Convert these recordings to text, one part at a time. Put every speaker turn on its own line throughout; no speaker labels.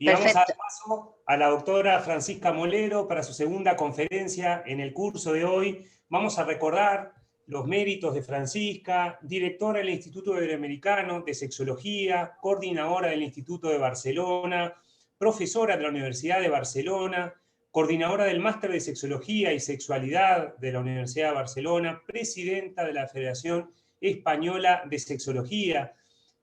Y vamos a
Perfecto.
dar paso a la doctora Francisca Molero para su segunda conferencia en el curso de hoy. Vamos a recordar los méritos de Francisca, directora del Instituto Iberoamericano de Sexología, coordinadora del Instituto de Barcelona, profesora de la Universidad de Barcelona, coordinadora del Máster de Sexología y Sexualidad de la Universidad de Barcelona, presidenta de la Federación Española de Sexología,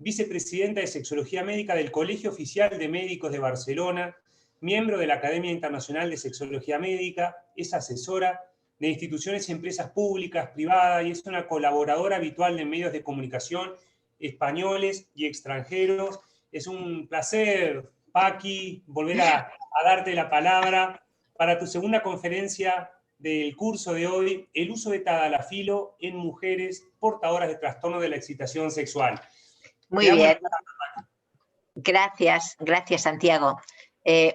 vicepresidenta de Sexología Médica del Colegio Oficial de Médicos de Barcelona, miembro de la Academia Internacional de Sexología Médica, es asesora de instituciones y empresas públicas, privadas, y es una colaboradora habitual de medios de comunicación españoles y extranjeros. Es un placer, Paqui, volver a darte la palabra para tu segunda conferencia del curso de hoy, el uso de tadalafilo en mujeres portadoras de trastorno de la excitación sexual.
Muy bien. Gracias, gracias, Santiago.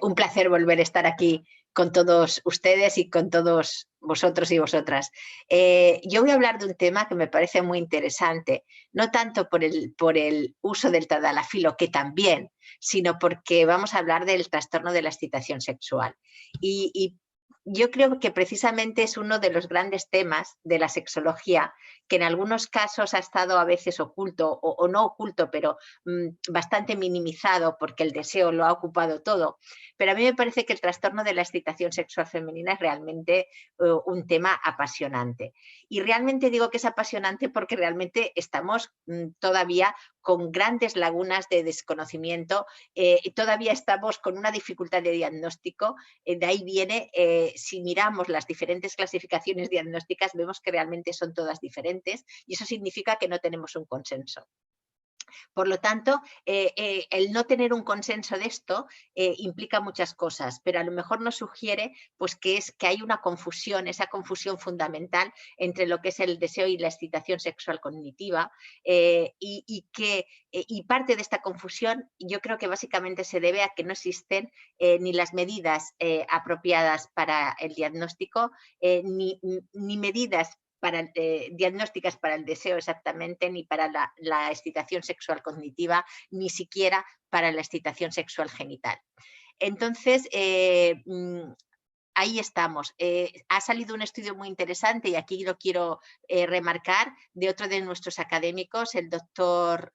Un placer volver a estar aquí con todos ustedes y con todos vosotros y vosotras. Yo voy a hablar de un tema que me parece muy interesante, no tanto por el uso del tadalafilo, que también, sino porque vamos a hablar del trastorno de la excitación sexual. Y yo creo que precisamente es uno de los grandes temas de la sexología, que en algunos casos ha estado a veces oculto, o no oculto, pero bastante minimizado porque el deseo lo ha ocupado todo. Pero a mí me parece que el trastorno de la excitación sexual femenina es realmente un tema apasionante. Y realmente digo que es apasionante porque realmente estamos todavía con grandes lagunas de desconocimiento, todavía estamos con una dificultad de diagnóstico, de ahí viene, si miramos las diferentes clasificaciones diagnósticas, vemos que realmente son todas diferentes y eso significa que no tenemos un consenso. Por lo tanto, el no tener un consenso de esto implica muchas cosas, pero a lo mejor nos sugiere pues, que hay una confusión, esa confusión fundamental entre lo que es el deseo y la excitación sexual cognitiva y parte de esta confusión yo creo que básicamente se debe a que no existen ni las medidas apropiadas para el diagnóstico, ni medidas diagnósticas para el deseo exactamente, ni para la excitación sexual cognitiva, ni siquiera para la excitación sexual genital. Entonces, ahí estamos. Ha salido un estudio muy interesante y aquí lo quiero remarcar de otro de nuestros académicos, el doctor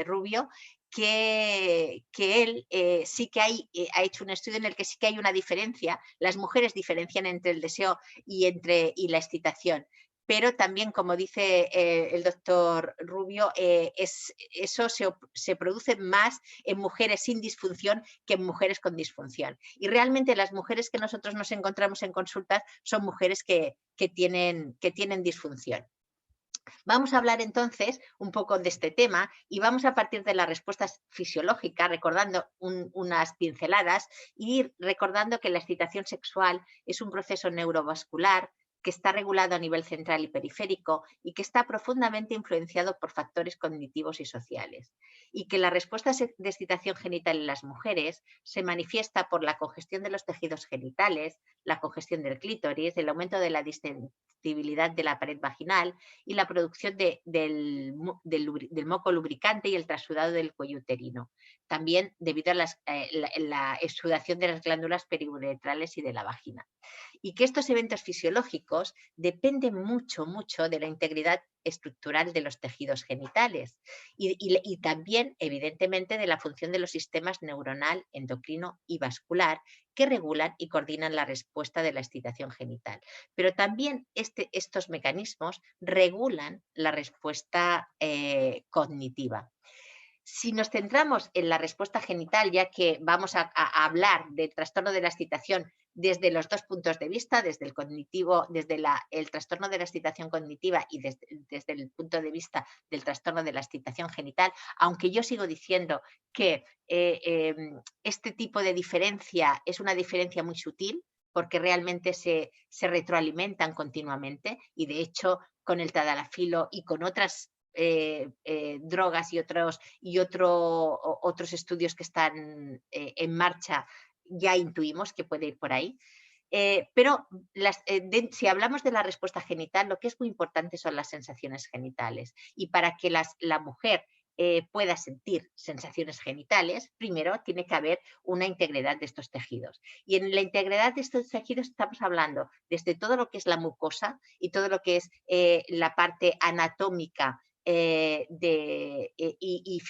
Rubio, que él sí que ha hecho un estudio en el que sí que hay una diferencia. Las mujeres diferencian entre el deseo y la excitación. Pero también, como dice el doctor Rubio, eso se produce más en mujeres sin disfunción que en mujeres con disfunción. Y realmente las mujeres que nosotros nos encontramos en consultas son mujeres que tienen disfunción. Vamos a hablar entonces un poco de este tema y vamos a partir de las respuestas fisiológicas, recordando unas pinceladas y recordando que la excitación sexual es un proceso neurovascular que está regulado a nivel central y periférico y que está profundamente influenciado por factores cognitivos y sociales. Y que la respuesta de excitación genital en las mujeres se manifiesta por la congestión de los tejidos genitales, la congestión del clítoris, el aumento de la distensibilidad de la pared vaginal y la producción del moco lubricante y el trasudado del cuello uterino. También debido a la exudación de las glándulas periuretrales y de la vagina. Y que estos eventos fisiológicos dependen mucho de la integridad estructural de los tejidos genitales y también, evidentemente, de la función de los sistemas neuronal, endocrino y vascular que regulan y coordinan la respuesta de la excitación genital. Pero también estos mecanismos regulan la respuesta cognitiva. Si nos centramos en la respuesta genital, ya que vamos a hablar del trastorno de la excitación desde los dos puntos de vista, desde el cognitivo, desde el trastorno de la excitación cognitiva y desde el punto de vista del trastorno de la excitación genital, aunque yo sigo diciendo que este tipo de diferencia es una diferencia muy sutil, porque realmente se retroalimentan continuamente y de hecho con el tadalafilo y con otras drogas y otros estudios que están en marcha, ya intuimos que puede ir por ahí. Pero si hablamos de la respuesta genital, lo que es muy importante son las sensaciones genitales. Y para que la mujer pueda sentir sensaciones genitales, primero tiene que haber una integridad de estos tejidos. Y en la integridad de estos tejidos estamos hablando desde todo lo que es la mucosa y todo lo que es la parte anatómica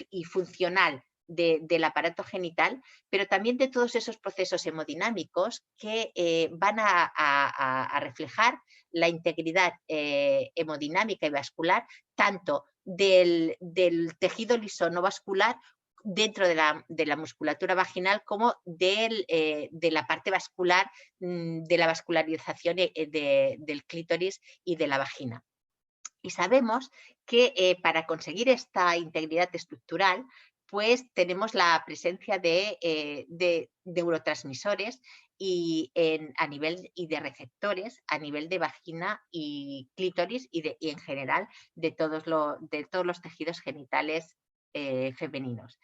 y funcional del aparato genital, pero también de todos esos procesos hemodinámicos que van a reflejar la integridad hemodinámica y vascular, tanto del tejido liso no vascular dentro de la musculatura vaginal como de la parte vascular, de la vascularización del clítoris y de la vagina. Y sabemos que para conseguir esta integridad estructural, pues tenemos la presencia de neurotransmisores a nivel y de receptores a nivel de vagina y clítoris y en general de todos los tejidos genitales femeninos.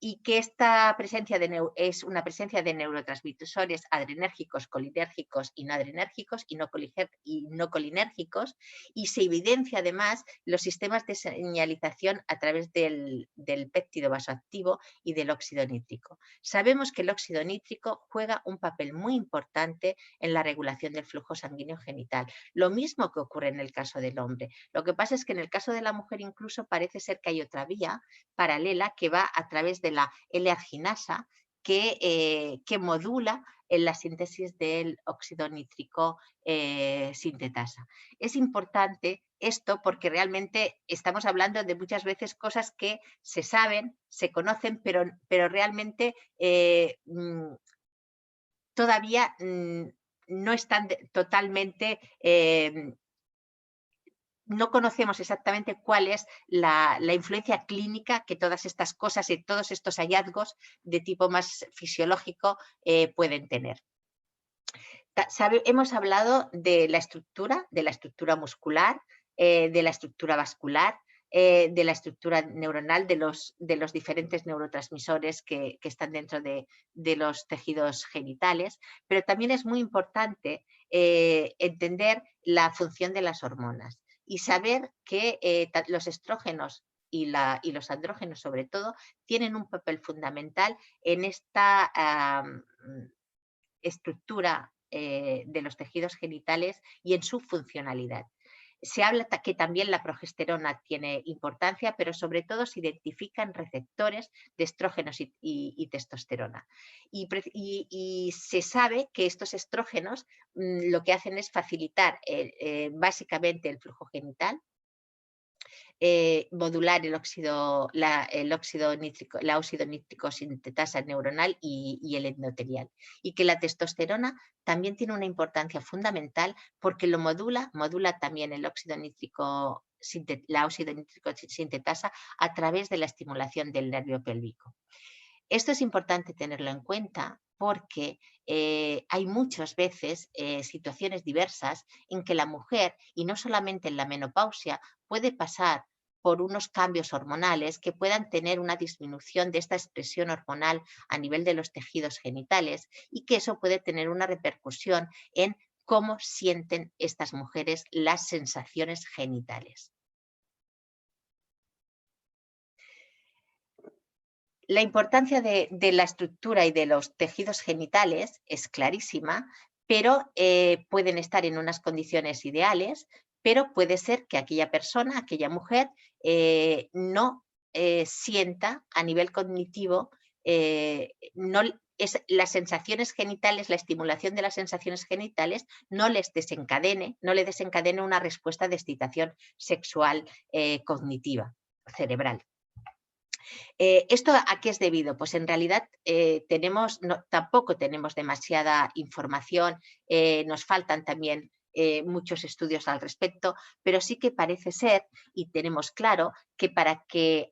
Y que esta presencia es una presencia de neurotransmisores adrenérgicos, colinérgicos y no adrenérgicos y no colinérgicos, y se evidencia además los sistemas de señalización a través del péptido vasoactivo y del óxido nítrico. Sabemos que el óxido nítrico juega un papel muy importante en la regulación del flujo sanguíneo genital, lo mismo que ocurre en el caso del hombre. Lo que pasa es que en el caso de la mujer incluso parece ser que hay otra vía paralela que va a través de la L-arginasa que modula en la síntesis del óxido nítrico sintetasa. Es importante esto porque realmente estamos hablando de muchas veces cosas que se saben, se conocen, pero realmente todavía no están totalmente no conocemos exactamente cuál es la influencia clínica que todas estas cosas y todos estos hallazgos de tipo más fisiológico pueden tener. Hemos hablado de la estructura muscular, de la estructura vascular, de la estructura neuronal, de los diferentes neurotransmisores que están dentro de los tejidos genitales, pero también es muy importante entender la función de las hormonas y saber que los estrógenos y los andrógenos, sobre todo, tienen un papel fundamental en esta estructura de los tejidos genitales y en su funcionalidad. Se habla que también la progesterona tiene importancia, pero sobre todo se identifican receptores de estrógenos y testosterona. Y se sabe que estos estrógenos lo que hacen es facilitar básicamente el flujo genital, modular el óxido nítrico, la óxido nítrico sintetasa neuronal y el endotelial. Y que la testosterona también tiene una importancia fundamental porque lo modula también el óxido nítrico, la óxido nítrico sintetasa a través de la estimulación del nervio pélvico. Esto es importante tenerlo en cuenta porque hay muchas veces situaciones diversas en que la mujer, y no solamente en la menopausia, puede pasar por unos cambios hormonales que puedan tener una disminución de esta expresión hormonal a nivel de los tejidos genitales y que eso puede tener una repercusión en cómo sienten estas mujeres las sensaciones genitales. La importancia de la estructura y de los tejidos genitales es clarísima, pero pueden estar en unas condiciones ideales, pero puede ser que aquella persona, aquella mujer, no sienta a nivel cognitivo, las sensaciones genitales, la estimulación de las sensaciones genitales no le desencadene una respuesta de excitación sexual cognitiva, cerebral. ¿Esto a qué es debido? Pues en realidad tampoco tenemos demasiada información, nos faltan también muchos estudios al respecto, pero sí que parece ser y tenemos claro que para que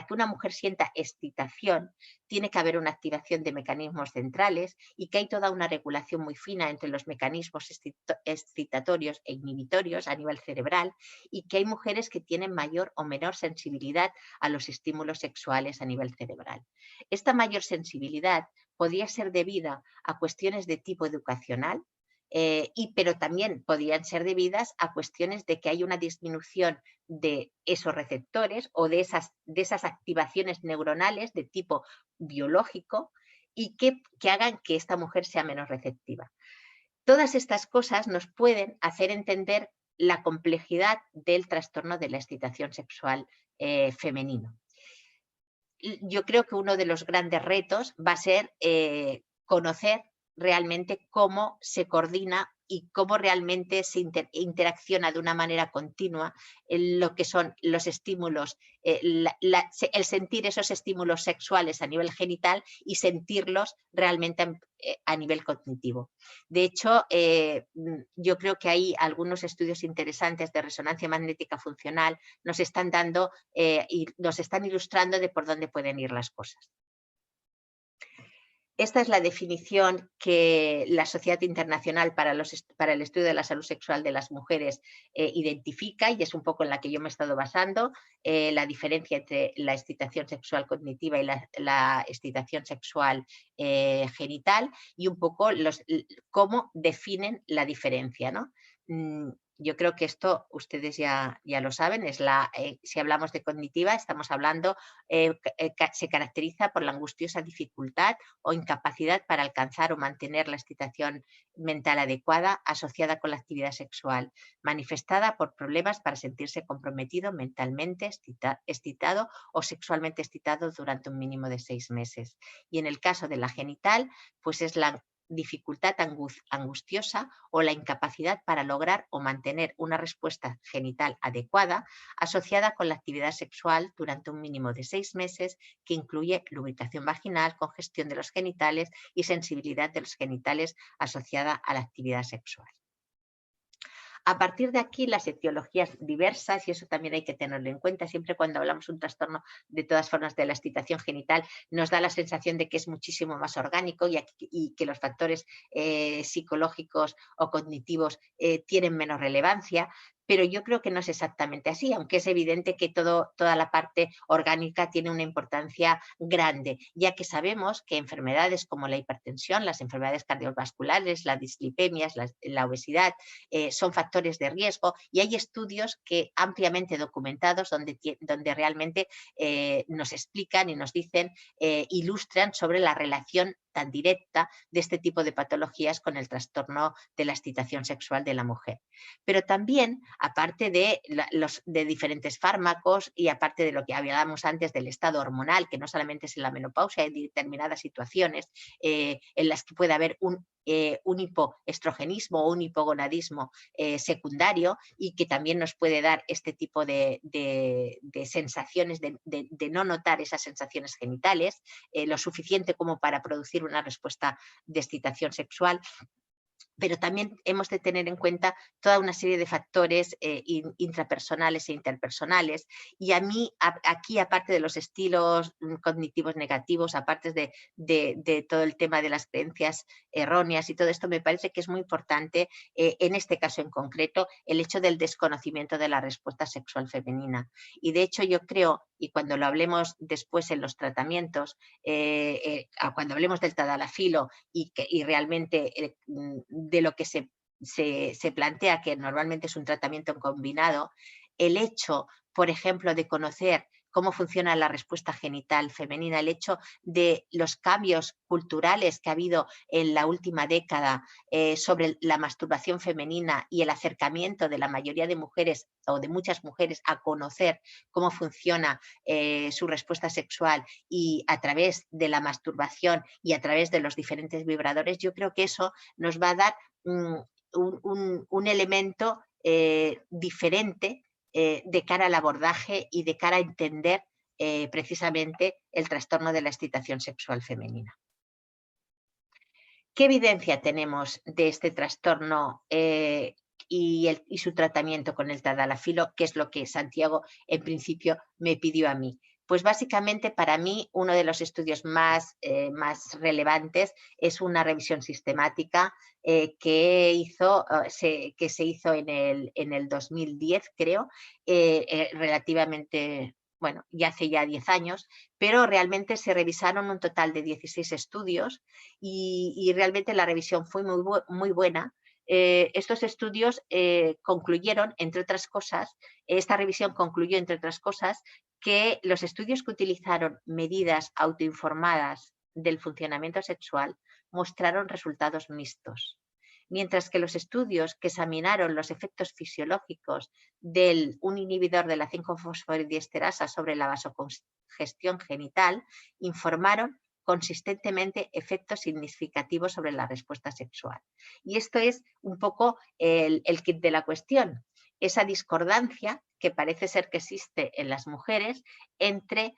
una mujer sienta excitación tiene que haber una activación de mecanismos centrales y que hay toda una regulación muy fina entre los mecanismos excitatorios e inhibitorios a nivel cerebral y que hay mujeres que tienen mayor o menor sensibilidad a los estímulos sexuales a nivel cerebral. Esta mayor sensibilidad podría ser debida a cuestiones de tipo educacional, pero también podrían ser debidas a cuestiones de que hay una disminución de esos receptores o de esas activaciones neuronales de tipo biológico y que hagan que esta mujer sea menos receptiva. Todas estas cosas nos pueden hacer entender la complejidad del trastorno de la excitación sexual femenino. Yo creo que uno de los grandes retos va a ser conocer realmente cómo se coordina y cómo realmente se interacciona de una manera continua en lo que son los estímulos, el sentir esos estímulos sexuales a nivel genital y sentirlos realmente a nivel cognitivo. De hecho, yo creo que hay algunos estudios interesantes de resonancia magnética funcional nos están dando y nos están ilustrando de por dónde pueden ir las cosas. Esta es la definición que la Sociedad Internacional para el Estudio de la Salud Sexual de las Mujeres identifica y es un poco en la que yo me he estado basando, la diferencia entre la excitación sexual cognitiva y la excitación sexual genital y un poco cómo definen la diferencia, ¿no? Yo creo que esto ustedes ya lo saben, si hablamos de cognitiva estamos hablando, se caracteriza por la angustiosa dificultad o incapacidad para alcanzar o mantener la excitación mental adecuada asociada con la actividad sexual, manifestada por problemas para sentirse comprometido mentalmente, excitado o sexualmente excitado durante un mínimo de 6 meses. Y en el caso de la genital, pues es la dificultad angustiosa o la incapacidad para lograr o mantener una respuesta genital adecuada asociada con la actividad sexual durante un mínimo de 6 meses que incluye lubricación vaginal, congestión de los genitales y sensibilidad de los genitales asociada a la actividad sexual. A partir de aquí, las etiologías diversas, y eso también hay que tenerlo en cuenta, siempre cuando hablamos de un trastorno de todas formas de la excitación genital, nos da la sensación de que es muchísimo más orgánico y que los factores psicológicos o cognitivos tienen menos relevancia, pero yo creo que no es exactamente así, aunque es evidente que toda la parte orgánica tiene una importancia grande, ya que sabemos que enfermedades como la hipertensión, las enfermedades cardiovasculares, las dislipemias, la obesidad, son factores de riesgo y hay estudios que ampliamente documentados donde realmente nos explican y nos dicen, ilustran sobre la relación tan directa de este tipo de patologías con el trastorno de la excitación sexual de la mujer. Pero también, aparte de diferentes fármacos y aparte de lo que hablábamos antes del estado hormonal, que no solamente es en la menopausia, hay determinadas situaciones en las que puede haber un hipoestrogenismo o un hipogonadismo secundario y que también nos puede dar este tipo de sensaciones, de no notar esas sensaciones genitales, lo suficiente como para producir una respuesta de excitación sexual. Pero también hemos de tener en cuenta toda una serie de factores intrapersonales e interpersonales. Y a mí, aquí, aparte de los estilos cognitivos negativos, aparte de todo el tema de las creencias erróneas y todo esto, me parece que es muy importante, en este caso en concreto, el hecho del desconocimiento de la respuesta sexual femenina. Y de hecho yo creo, y cuando lo hablemos después en los tratamientos, cuando hablemos del tadalafilo y realmente de lo que se plantea, que normalmente es un tratamiento combinado, el hecho, por ejemplo, de conocer cómo funciona la respuesta genital femenina, el hecho de los cambios culturales que ha habido en la última década sobre la masturbación femenina y el acercamiento de la mayoría de mujeres o de muchas mujeres a conocer cómo funciona su respuesta sexual y a través de la masturbación y a través de los diferentes vibradores, yo creo que eso nos va a dar un elemento diferente de cara al abordaje y de cara a entender precisamente el trastorno de la excitación sexual femenina. ¿Qué evidencia tenemos de este trastorno y su tratamiento con el tadalafilo, que es lo que Santiago en principio me pidió a mí? Pues básicamente para mí uno de los estudios más relevantes es una revisión sistemática que se hizo en el 2010, creo, relativamente, bueno, ya hace ya 10 años, pero realmente se revisaron un total de 16 estudios y realmente la revisión fue muy buena. estos estudios concluyeron, entre otras cosas, esta revisión concluyó, entre otras cosas, que los estudios que utilizaron medidas autoinformadas del funcionamiento sexual mostraron resultados mixtos, mientras que los estudios que examinaron los efectos fisiológicos de un inhibidor de la 5-fosforidiesterasa sobre la vasocongestión genital informaron consistentemente efectos significativos sobre la respuesta sexual. Y esto es un poco el kit de la cuestión, esa discordancia que parece ser que existe en las mujeres entre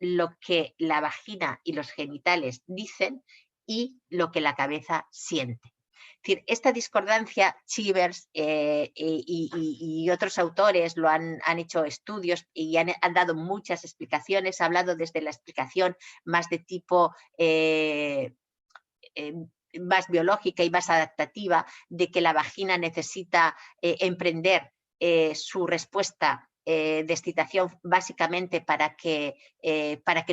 lo que la vagina y los genitales dicen y lo que la cabeza siente. Es decir, esta discordancia, Chivers y otros autores lo han hecho estudios y han dado muchas explicaciones, ha hablado desde la explicación más de tipo más biológica y más adaptativa, de que la vagina necesita emprender su respuesta de excitación básicamente para que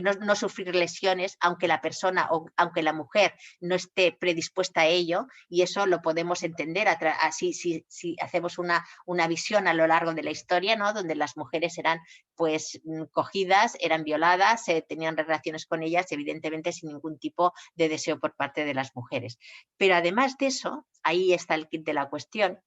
no sufrir lesiones, aunque la persona o aunque la mujer no esté predispuesta a ello, y eso lo podemos entender así si hacemos una visión a lo largo de la historia, ¿no? Donde las mujeres eran pues cogidas, eran violadas, tenían relaciones con ellas, evidentemente sin ningún tipo de deseo por parte de las mujeres. Pero además de eso, ahí está el kit de la cuestión,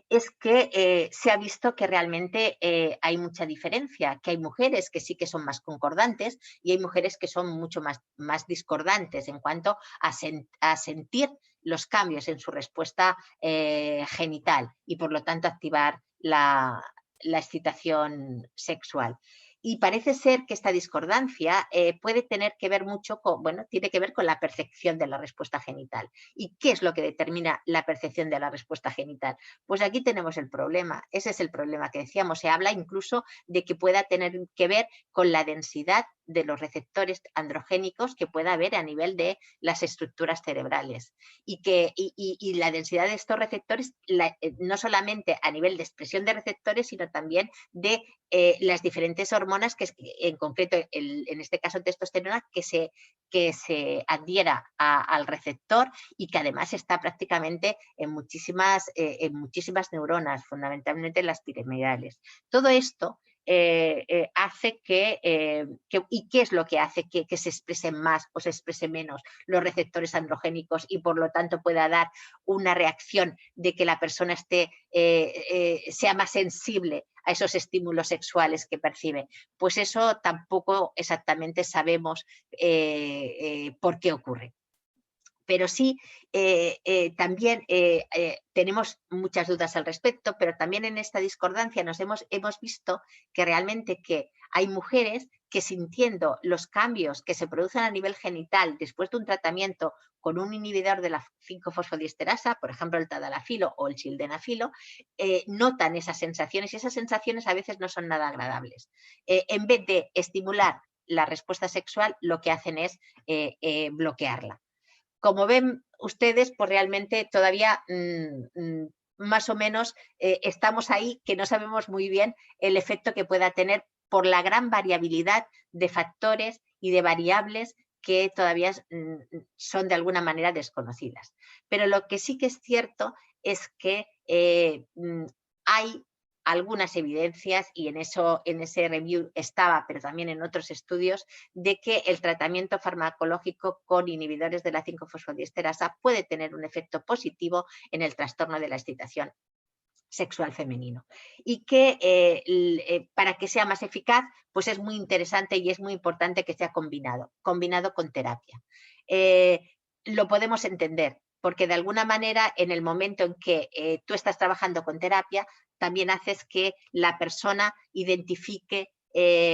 es que se ha visto que realmente hay mucha diferencia, que hay mujeres que sí que son más concordantes y hay mujeres que son mucho más discordantes en cuanto a sentir los cambios en su respuesta genital y por lo tanto activar la excitación sexual. Y parece ser que esta discordancia puede tener que ver mucho con, tiene que ver con la percepción de la respuesta genital. ¿Y qué es lo que determina la percepción de la respuesta genital? Pues aquí tenemos el problema, ese es el problema que decíamos. Se habla incluso de que pueda tener que ver con la densidad de los receptores androgénicos que pueda haber a nivel de las estructuras cerebrales. Y la densidad de estos receptores, no solamente a nivel de expresión de receptores, sino también de las diferentes hormonas, que en concreto, en este caso testosterona, que se adhiera al receptor y que además está prácticamente en muchísimas neuronas, fundamentalmente en las piramidales. Todo esto hace ¿y qué es lo que hace que se expresen más o se exprese menos los receptores androgénicos y por lo tanto pueda dar una reacción de que la persona sea más sensible a esos estímulos sexuales que percibe? Pues eso tampoco exactamente sabemos por qué ocurre. Pero sí, también tenemos muchas dudas al respecto, pero también en esta discordancia hemos visto que realmente hay mujeres que, sintiendo los cambios que se producen a nivel genital después de un tratamiento con un inhibidor de la 5-fosfodiesterasa, por ejemplo el tadalafilo o el sildenafilo, notan esas sensaciones, y esas sensaciones a veces no son nada agradables. En vez de estimular la respuesta sexual, lo que hacen es bloquearla. Como ven ustedes, pues realmente todavía más o menos estamos ahí, que no sabemos muy bien el efecto que pueda tener por la gran variabilidad de factores y de variables que todavía son de alguna manera desconocidas. Pero lo que sí que es cierto es que hay algunas evidencias, y en ese review estaba, pero también en otros estudios, de que el tratamiento farmacológico con inhibidores de la 5-fosfodiesterasa puede tener un efecto positivo en el trastorno de la excitación sexual femenino, y que para que sea más eficaz, pues es muy interesante y es muy importante que sea combinado con terapia. Lo podemos entender, porque de alguna manera en el momento en que tú estás trabajando con terapia, también haces que la persona identifique,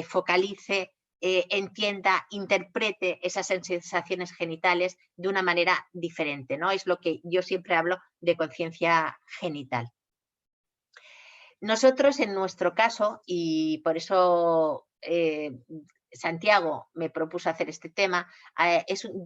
focalice, entienda, interprete esas sensaciones genitales de una manera diferente, ¿no? Es lo que yo siempre hablo de conciencia genital. Nosotros, en nuestro caso, y por eso Santiago me propuso hacer este tema,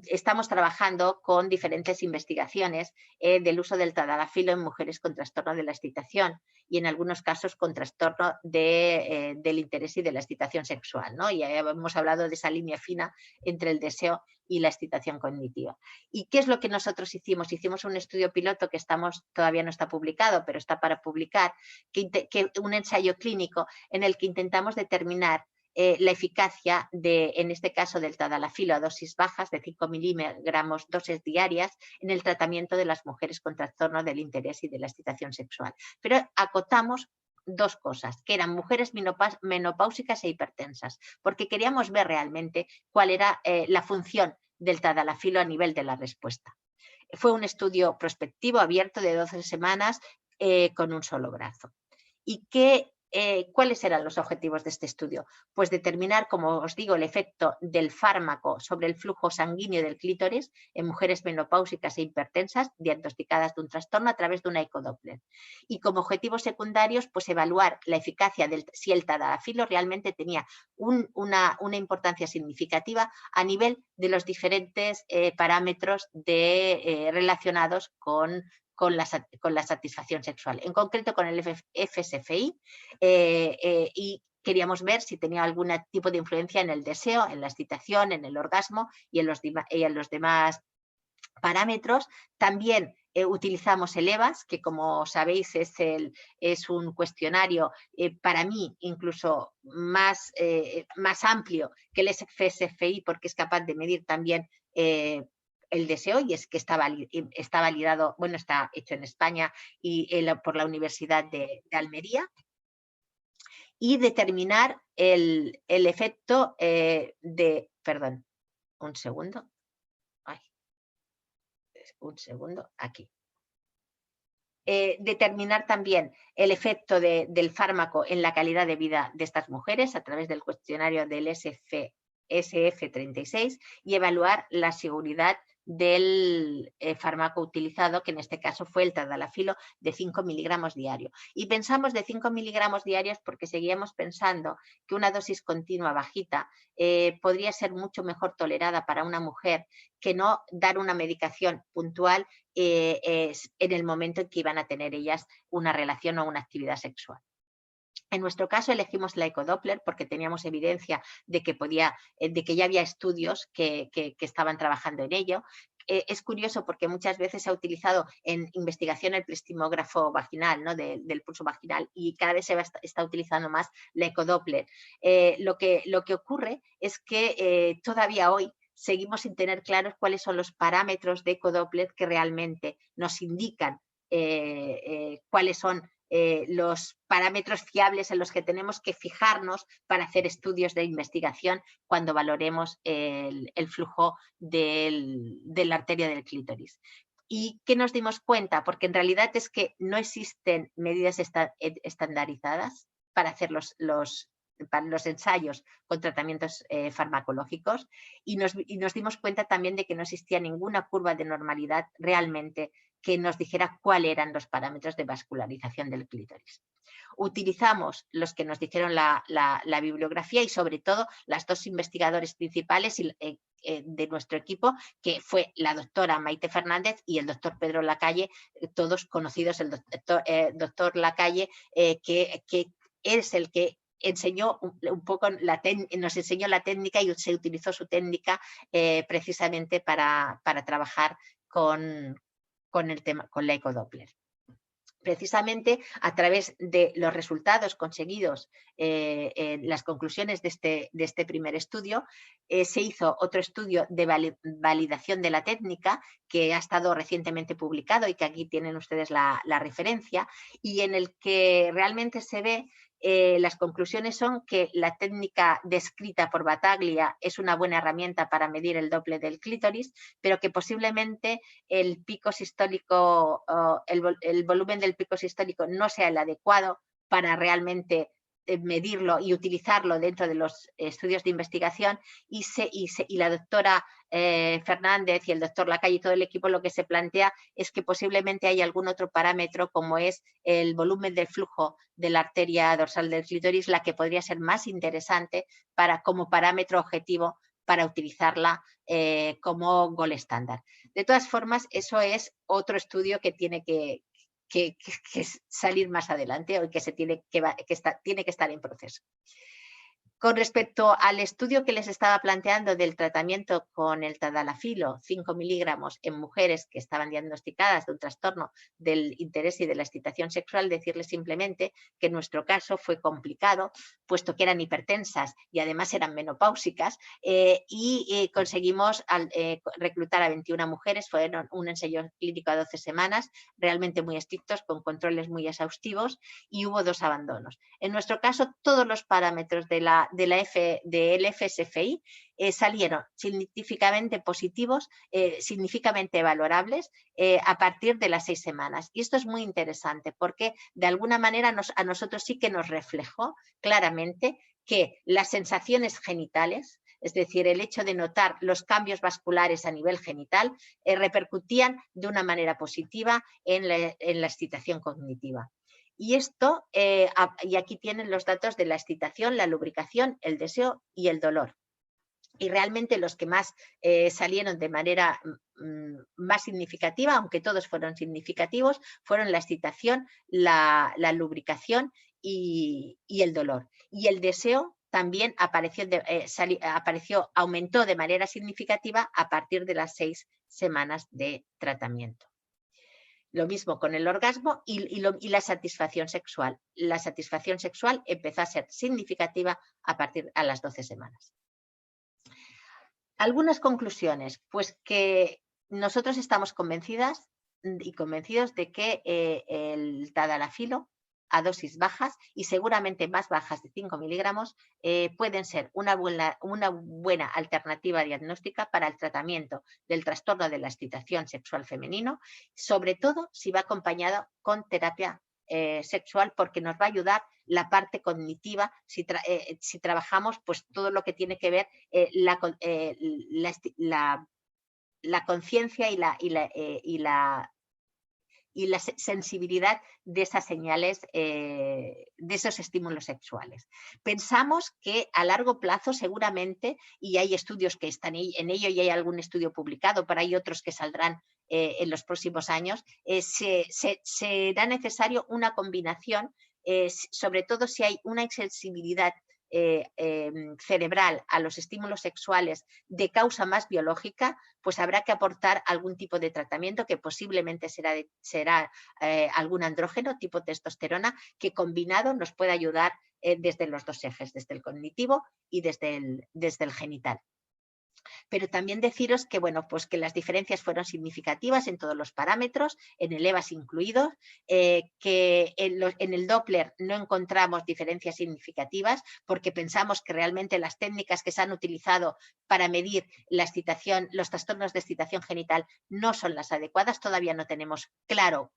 estamos trabajando con diferentes investigaciones del uso del tadalafilo en mujeres con trastorno de la excitación y en algunos casos con trastorno del interés y de la excitación sexual, ¿no? Ya hemos hablado de esa línea fina entre el deseo y la excitación cognitiva. ¿Y qué es lo que nosotros hicimos? Hicimos un estudio piloto que todavía no está publicado, pero está para publicar, un ensayo clínico en el que intentamos determinar la eficacia en este caso del tadalafilo a dosis bajas de 5 miligramos dosis diarias en el tratamiento de las mujeres con trastorno del interés y de la excitación sexual. Pero acotamos dos cosas, que eran mujeres menopáusicas e hipertensas, porque queríamos ver realmente cuál era la función del tadalafilo a nivel de la respuesta. Fue un estudio prospectivo abierto de 12 semanas con un solo brazo. ¿Y cuáles eran los objetivos de este estudio? Pues determinar, como os digo, el efecto del fármaco sobre el flujo sanguíneo del clítoris en mujeres menopáusicas e hipertensas diagnosticadas de un trastorno a través de una ecodoppler. Y como objetivos secundarios, pues evaluar la eficacia si el tadalafilo realmente tenía una importancia significativa a nivel de los diferentes parámetros relacionados con la satisfacción sexual, en concreto con el FSFI, y queríamos ver si tenía algún tipo de influencia en el deseo, en la excitación, en el orgasmo y en los demás parámetros. También utilizamos el EVAS, que como sabéis es un cuestionario para mí incluso más amplio que el FSFI, porque es capaz de medir también el deseo, y es que está validado, bueno, está hecho en España y por la Universidad de Almería, y determinar el efecto perdón, un segundo, aquí. Determinar también el efecto del fármaco en la calidad de vida de estas mujeres a través del cuestionario del SF36 y evaluar la seguridad del fármaco utilizado, que en este caso fue el tadalafilo de 5 miligramos diarios. Y pensamos de 5 miligramos diarios porque seguíamos pensando que una dosis continua bajita podría ser mucho mejor tolerada para una mujer que no dar una medicación puntual en el momento en que iban a tener ellas una relación o una actividad sexual. En nuestro caso elegimos la ecodoppler porque teníamos evidencia de que ya había estudios que estaban trabajando en ello. Es curioso porque muchas veces se ha utilizado en investigación el plastimógrafo vaginal, ¿no? del pulso vaginal, y cada vez está utilizando más la ecodoppler. Lo que ocurre es que todavía hoy seguimos sin tener claros cuáles son los parámetros de ecodoppler que realmente nos indican cuáles son los parámetros fiables en los que tenemos que fijarnos para hacer estudios de investigación cuando valoremos el flujo de la arteria del clítoris. ¿Y qué nos dimos cuenta? Porque en realidad es que no existen medidas estandarizadas para hacer para los ensayos con tratamientos farmacológicos, y nos dimos cuenta también de que no existía ninguna curva de normalidad realmente que nos dijera cuáles eran los parámetros de vascularización del clítoris. Utilizamos los que nos dijeron la bibliografía y sobre todo las dos investigadores principales de nuestro equipo, que fue la doctora Maite Fernández y el doctor Pedro Lacalle, todos conocidos. El doctor Lacalle, que es el que enseñó un poco nos enseñó la técnica y se utilizó su técnica precisamente para trabajar con el tema, con la ecodoppler. Precisamente a través de los resultados conseguidos, las conclusiones de este primer estudio, se hizo otro estudio de validación de la técnica que ha estado recientemente publicado y que aquí tienen ustedes la referencia, y en el que realmente se ve las conclusiones son que la técnica descrita por Battaglia es una buena herramienta para medir el doble del clítoris, pero que posiblemente el pico sistólico, el volumen del pico sistólico no sea el adecuado para realmente medirlo y utilizarlo dentro de los estudios de investigación, y la doctora Fernández y el doctor Lacalle y todo el equipo lo que se plantea es que posiblemente hay algún otro parámetro, como es el volumen del flujo de la arteria dorsal del clítoris, la que podría ser más interesante como parámetro objetivo para utilizarla como gold estándar. De todas formas, eso es otro estudio que tiene que salir más adelante, o que tiene que estar en proceso. Con respecto al estudio que les estaba planteando del tratamiento con el tadalafilo, 5 miligramos en mujeres que estaban diagnosticadas de un trastorno del interés y de la excitación sexual, decirles simplemente que en nuestro caso fue complicado, puesto que eran hipertensas y además eran menopáusicas, y conseguimos reclutar a 21 mujeres. Fueron un ensayo clínico a 12 semanas, realmente muy estrictos, con controles muy exhaustivos, y hubo 2 abandonos. En nuestro caso, todos los parámetros del FSFI salieron significativamente positivos, significativamente valorables a partir de las 6 semanas. Y esto es muy interesante porque de alguna manera a nosotros sí que nos reflejó claramente que las sensaciones genitales, es decir, el hecho de notar los cambios vasculares a nivel genital, repercutían de una manera positiva en la excitación cognitiva. Y esto, y aquí tienen los datos de la excitación, la lubricación, el deseo y el dolor. Y realmente los que más salieron de manera más significativa, aunque todos fueron significativos, fueron la excitación, la lubricación y el dolor. Y el deseo también aumentó de manera significativa a partir de las 6 semanas de tratamiento. Lo mismo con el orgasmo y la satisfacción sexual. La satisfacción sexual empezó a ser significativa a partir de las 12 semanas. Algunas conclusiones, pues que nosotros estamos convencidas y convencidos de que el tadalafilo a dosis bajas y seguramente más bajas de 5 miligramos pueden ser una buena alternativa diagnóstica para el tratamiento del trastorno de la excitación sexual femenino, sobre todo si va acompañado con terapia sexual, porque nos va a ayudar la parte cognitiva si trabajamos pues todo lo que tiene que ver la conciencia y la sensibilidad de esas señales, de esos estímulos sexuales. Pensamos que a largo plazo seguramente, y hay estudios que están en ello y hay algún estudio publicado, pero hay otros que saldrán en los próximos años, será necesario una combinación, sobre todo si hay una insensibilidad cerebral a los estímulos sexuales de causa más biológica, pues habrá que aportar algún tipo de tratamiento que posiblemente será algún andrógeno tipo testosterona, que combinado nos puede ayudar desde los 2 ejes, desde el cognitivo y desde el genital. Pero también deciros que, bueno, pues que las diferencias fueron significativas en todos los parámetros, en el EVAS incluido, que en el Doppler no encontramos diferencias significativas porque pensamos que realmente las técnicas que se han utilizado para medir la excitación, los trastornos de excitación genital no son las adecuadas. Todavía no tenemos claro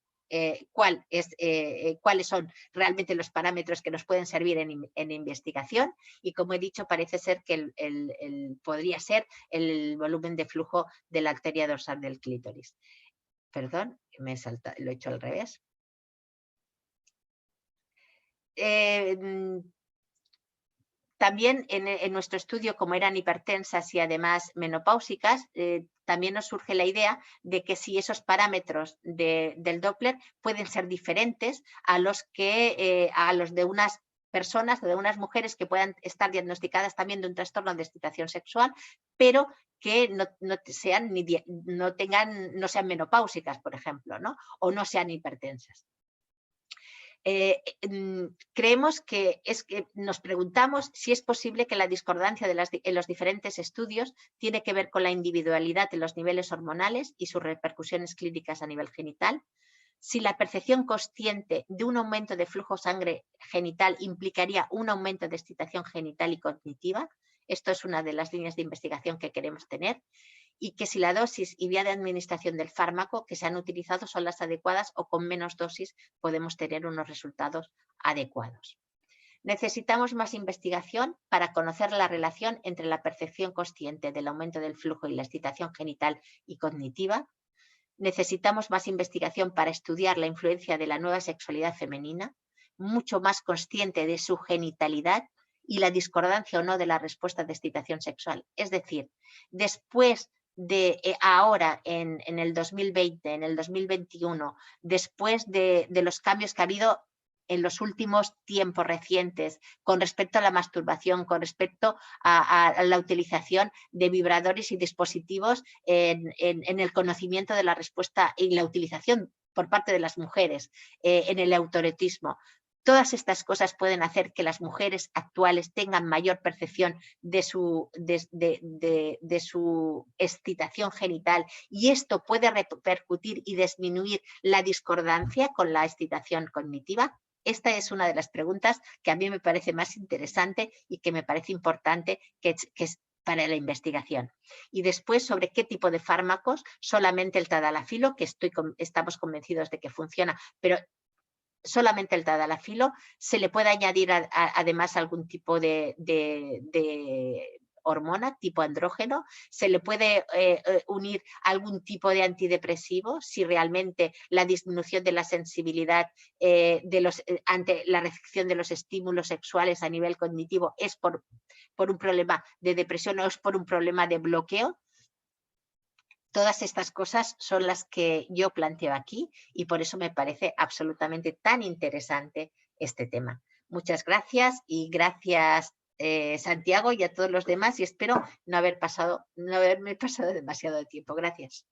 cuáles son realmente los parámetros que nos pueden servir en investigación, y como he dicho, parece ser que podría ser el volumen de flujo de la arteria dorsal del clítoris. Perdón, lo he hecho al revés. También en nuestro estudio, como eran hipertensas y además menopáusicas, también nos surge la idea de que si esos parámetros del Doppler pueden ser diferentes a los de unas personas, de unas mujeres que puedan estar diagnosticadas también de un trastorno de excitación sexual, pero que no sean menopáusicas, por ejemplo, ¿no? O no sean hipertensas. Creemos que nos preguntamos si es posible que la discordancia en los diferentes estudios tiene que ver con la individualidad de los niveles hormonales y sus repercusiones clínicas a nivel genital, si la percepción consciente de un aumento de flujo sangre genital implicaría un aumento de excitación genital y cognitiva. Esto es una de las líneas de investigación que queremos tener. Y que si la dosis y vía de administración del fármaco que se han utilizado son las adecuadas, o con menos dosis podemos tener unos resultados adecuados. Necesitamos más investigación para conocer la relación entre la percepción consciente del aumento del flujo y la excitación genital y cognitiva. Necesitamos más investigación para estudiar la influencia de la nueva sexualidad femenina, mucho más consciente de su genitalidad y la discordancia o no de la respuesta de excitación sexual. Es decir, después de ahora, en el 2020, en el 2021, después de los cambios que ha habido en los últimos tiempos recientes con respecto a la masturbación, con respecto a la utilización de vibradores y dispositivos en el conocimiento de la respuesta y la utilización por parte de las mujeres en el autoerotismo. Todas estas cosas pueden hacer que las mujeres actuales tengan mayor percepción de su excitación genital, y esto puede repercutir y disminuir la discordancia con la excitación cognitiva. Esta es una de las preguntas que a mí me parece más interesante y que me parece importante que es para la investigación. Y después, sobre qué tipo de fármacos, solamente el tadalafilo, que estamos convencidos de que funciona, pero solamente el tadalafilo. Se le puede añadir además algún tipo de hormona tipo andrógeno, se le puede unir algún tipo de antidepresivo si realmente la disminución de la sensibilidad ante la recepción de los estímulos sexuales a nivel cognitivo es por un problema de depresión o es por un problema de bloqueo. Todas estas cosas son las que yo planteo aquí y por eso me parece absolutamente tan interesante este tema. Muchas gracias y gracias Santiago y a todos los demás, y espero no haberme pasado demasiado tiempo. Gracias.